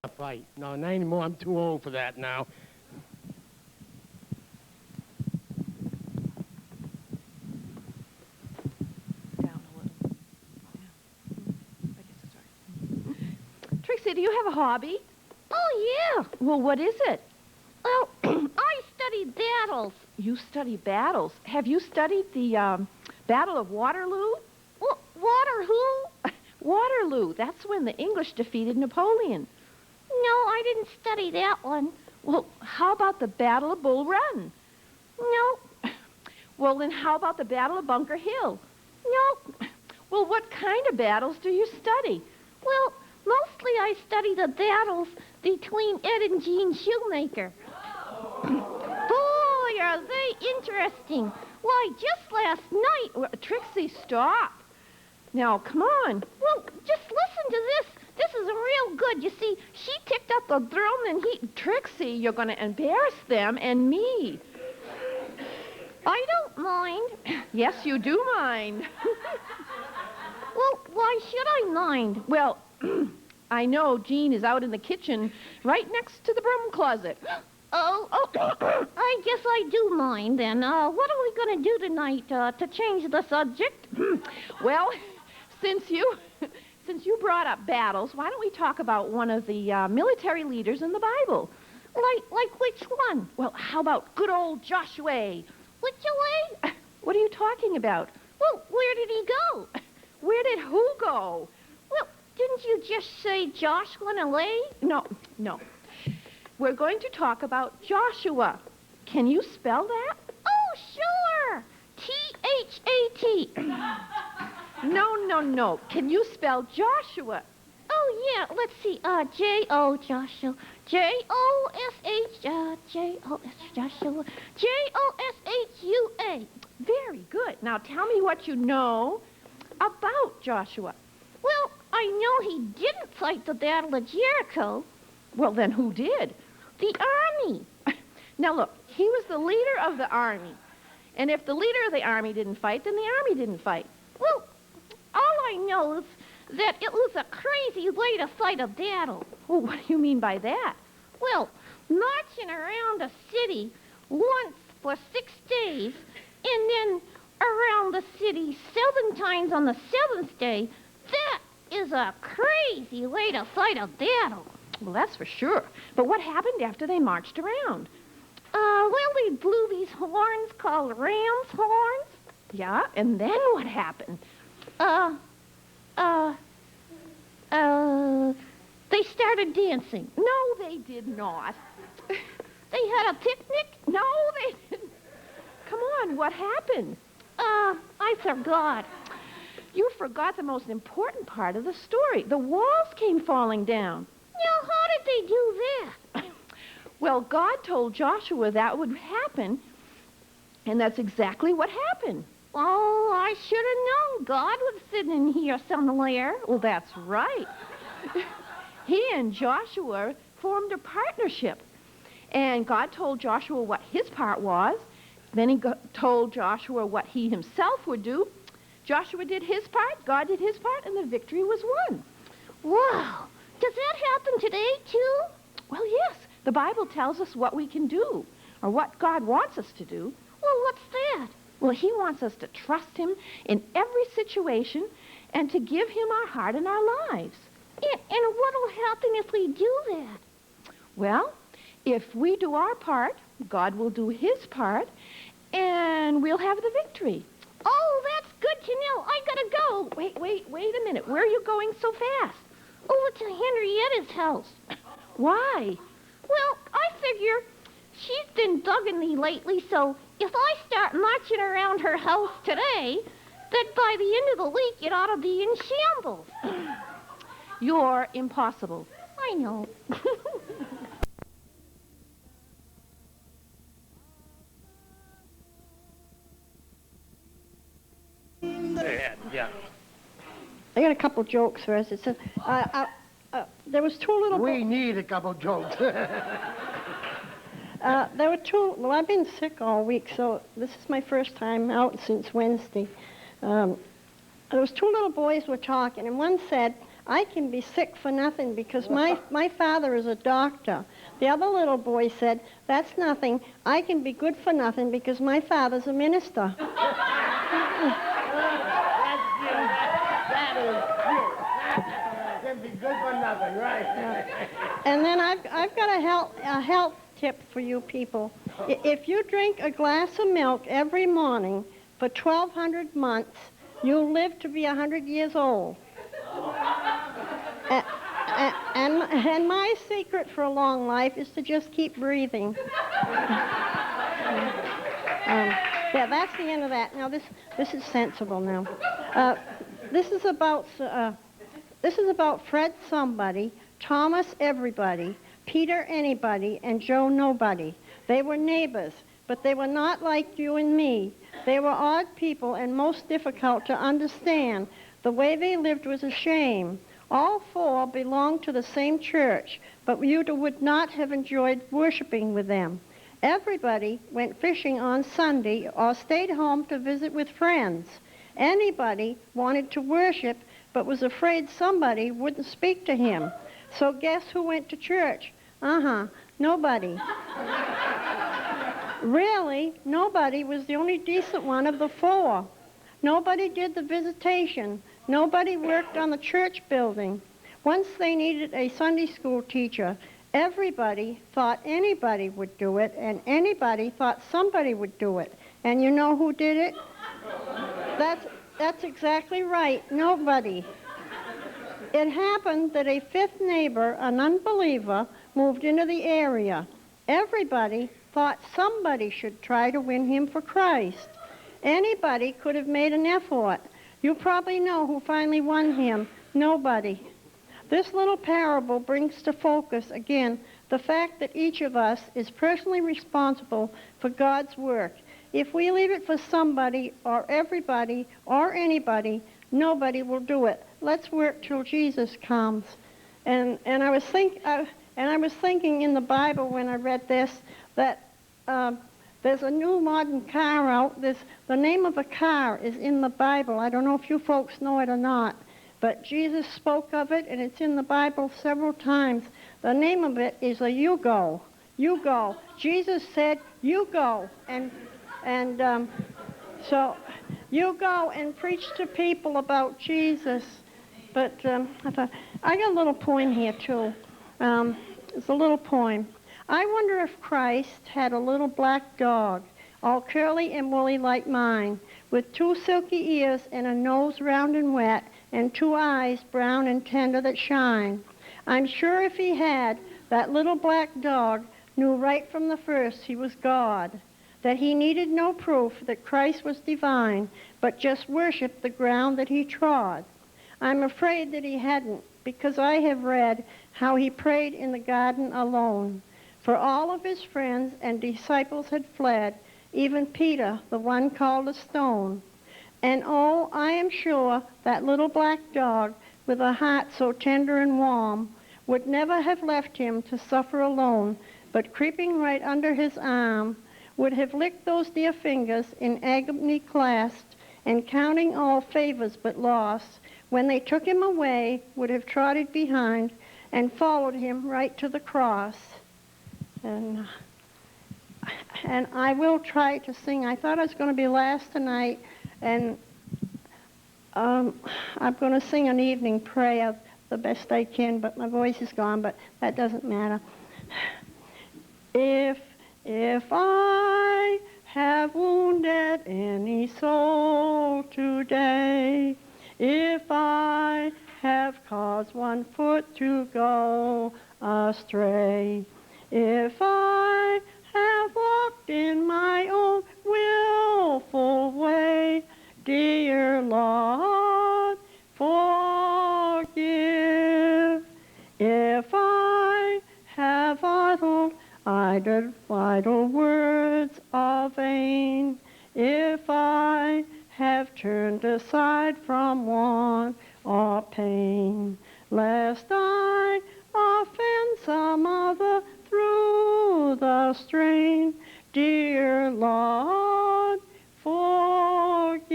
fight. No, not anymore. I'm too old for that now. Down a little. I guess it's all right. Trixie, do you have a hobby? Oh, yeah. Well, what is it? Well, I study battles. You study battles. Have you studied the Battle of Waterloo? Water who? Waterloo. That's when the English defeated Napoleon. No, I didn't study that one. Well, how about the Battle of Bull Run? No. Well, then how about the Battle of Bunker Hill? No. Well, what kind of battles do you study? Well, mostly I study the battles between Ed and Jean Shoemaker. Boy, are they interesting. Why, just last night... Trixie, stop. Now, come on. Well, just listen to this. This is real good. You see, she picked up the drum and he... Trixie, you're going to embarrass them and me. I don't mind. Yes, you do mind. Well, why should I mind? Well, I know Jean is out in the kitchen right next to the broom closet. Oh, I guess I do mind then. What are we going to do tonight to change the subject? Well, since you brought up battles, why don't we talk about one of the military leaders in the Bible? Like which one? Well, how about good old Joshua? Which way? What are you talking about? Well, where did he go? Where did who go? Well, didn't you just say Josh went away? No. We're going to talk about Joshua. Can you spell that? Oh, sure. T-H-A-T. No. Can you spell Joshua? Oh, yeah. Let's see. J-O, Joshua. J-O-S-H, J-O-S, Joshua. J-O-S-H-U-A. Very good. Now tell me what you know about Joshua. Well, I know he didn't fight the Battle of Jericho. Well, then who did? The army. Now, look, he was the leader of the army. And if the leader of the army didn't fight, then the army didn't fight. Well, all I know is that it was a crazy way to fight a battle. Well, what do you mean by that? Well, marching around a city once for 6 days and then around the city 7 times on the 7th day, that is a crazy way to fight a battle. Well, that's for sure. But what happened after they marched around? Well, they blew these horns called ram's horns. Yeah, and then what happened? They started dancing. No, they did not. They had a picnic? No, they didn't. Come on, what happened? I forgot. You forgot the most important part of the story. The walls came falling down. Now, how did they do that? Well, God told Joshua that would happen, and that's exactly what happened. Oh, I should have known God was sitting in here somewhere. Well, that's right. He and Joshua formed a partnership, and God told Joshua what his part was. Then he told Joshua what he himself would do. Joshua did his part, God did his part, and the victory was won. Wow. Does that happen today, too? Well, yes. The Bible tells us what we can do, or what God wants us to do. Well, what's that? Well, he wants us to trust him in every situation and to give him our heart and our lives. And what will happen if we do that? Well, if we do our part, God will do his part, and we'll have the victory. Oh, that's good to know. I gotta go. Wait a minute. Where are you going so fast? Over to Henrietta's house. Why? Well, I figure she's been bugging me lately, so if I start marching around her house today, that by the end of the week it ought to be in shambles. You're impossible. I know. Yeah. I got a couple jokes for us. It says, there was two little boys. We need a couple jokes. There were two. Well, I've been sick all week, so this is my first time out since Wednesday. There was two little boys were talking, and one said, I can be sick for nothing because my father is a doctor. The other little boy said, that's nothing. I can be good for nothing because my father's a minister. That is cute. Can be good for nothing, right? And then I've got a health tip for you people. If you drink a glass of milk every morning for 1,200 months, you'll live to be 100 years old. And my secret for a long life is to just keep breathing. Yeah, that's the end of that. Now this is sensible now. This is about Fred Somebody, Thomas Everybody, Peter Anybody, and Joe Nobody. They were neighbors, but they were not like you and me. They were odd people and most difficult to understand. The way they lived was a shame. All four belonged to the same church, but you would not have enjoyed worshiping with them. Everybody went fishing on Sunday or stayed home to visit with friends. Anybody wanted to worship, but was afraid somebody wouldn't speak to him. So guess who went to church? Nobody. Really, nobody was the only decent one of the four. Nobody did the visitation. Nobody worked on the church building. Once they needed a Sunday school teacher. Everybody thought anybody would do it, and anybody thought somebody would do it. And you know who did it? That's exactly right, nobody. It happened that a fifth neighbor, an unbeliever, moved into the area. Everybody thought somebody should try to win him for Christ. Anybody could have made an effort. You probably know who finally won him. Nobody. This little parable brings to focus, again, the fact that each of us is personally responsible for God's work. If we leave it for somebody or everybody or anybody, nobody will do it. Let's work till Jesus comes. And I was thinking in the Bible when I read this that there's a new modern car out. The name of a car is in the Bible. I don't know if you folks know it or not, but Jesus spoke of it, and it's in the Bible several times. The name of it is a you go. You go. Jesus said, you go. And so you go and preach to people about Jesus. But I got a little poem here, too. It's a little poem. I wonder if Christ had a little black dog, all curly and woolly like mine, with 2 silky ears and a nose round and wet, and 2 eyes brown and tender that shine. I'm sure if he had, that little black dog knew right from the first he was God, that he needed no proof that Christ was divine, but just worshiped the ground that he trod. I'm afraid that he hadn't, because I have read how he prayed in the garden alone. For all of his friends and disciples had fled, even Peter, the one called a stone. And oh, I am sure that little black dog, with a heart so tender and warm, would never have left him to suffer alone, but creeping right under his arm, would have licked those dear fingers in agony clasped, and counting all favors but loss, when they took him away, would have trotted behind and followed him right to the cross. And I will try to sing. I thought I was going to be last tonight, and I'm going to sing an evening prayer the best I can, but my voice is gone, but that doesn't matter. If I have wounded any soul today, if I have caused one foot to go astray, if I have walked in my own willful way, dear Lord, forgive. If I have uttered idle words of vain, if I have turned aside from want or pain, lest I offend some other through the strain, dear Lord, forgive.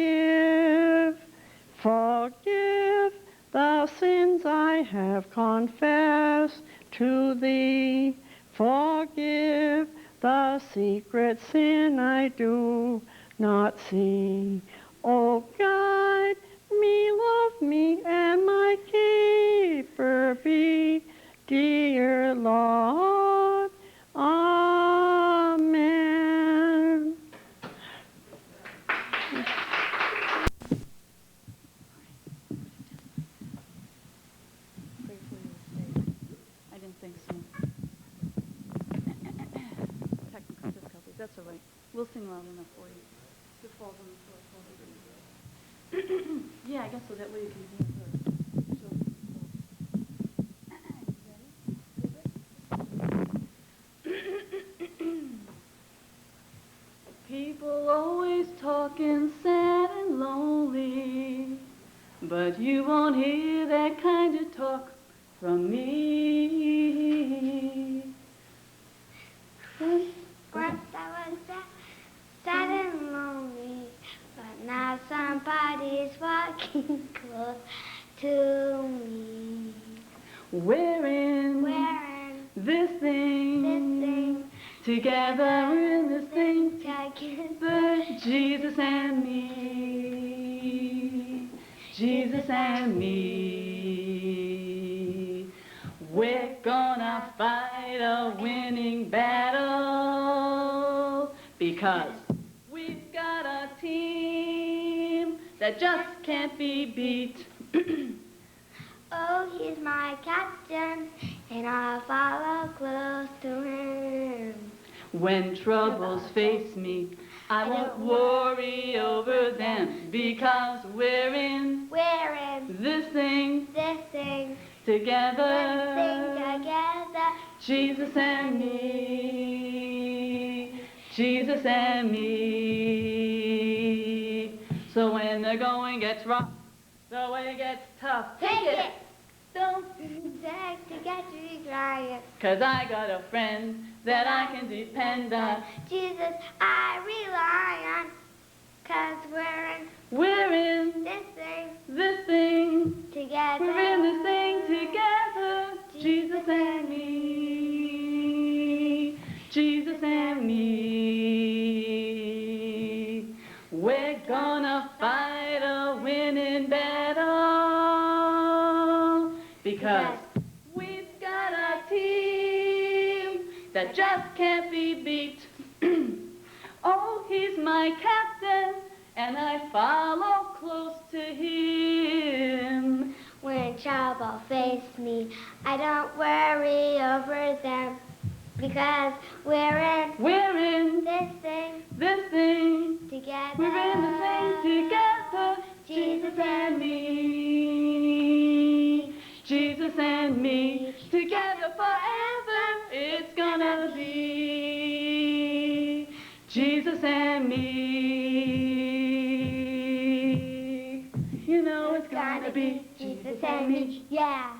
Forgive the sins I have confessed to thee. Forgive the secret sin I do not see. Oh, guide me, love me, and my keeper be, dear Lord. Amen. I didn't think so. Technical difficulties, that's all right. We'll sing loud enough for you. If it falls on the floor, it falls on the floor. Yeah, I guess so. That way you can hear her. People always talking sad and lonely, but you won't hear that kind of talk from me. Once I was sad and lonely, but now somebody's walking close to me. Wearing this thing, together we're in this thing together, Jesus and me, Jesus and me. We're gonna fight a winning battle because we've got a team that just can't be beat. Oh, he's my captain, and I'll follow close to him. When troubles face me, I won't worry over them because we're in this thing together, Jesus and me, Jesus and me. So when the going gets rough, the way gets tough, Take it. Don't, Take to get you crying. 'cause I got a friend that I can depend on. Jesus, I rely on, 'cause We're in this thing together. We're in this thing together, Jesus and me, Jesus and me. We're gonna fight a winning battle because we've got a team that just can't be beat. Oh, he's my captain, and I follow close to him. When trouble faces me, I don't worry over them, because we're in this thing together. We're in the thing together, Jesus and me, Jesus and me, together forever it's gonna be, Jesus and me, you know it's gonna be, Jesus and me, yeah.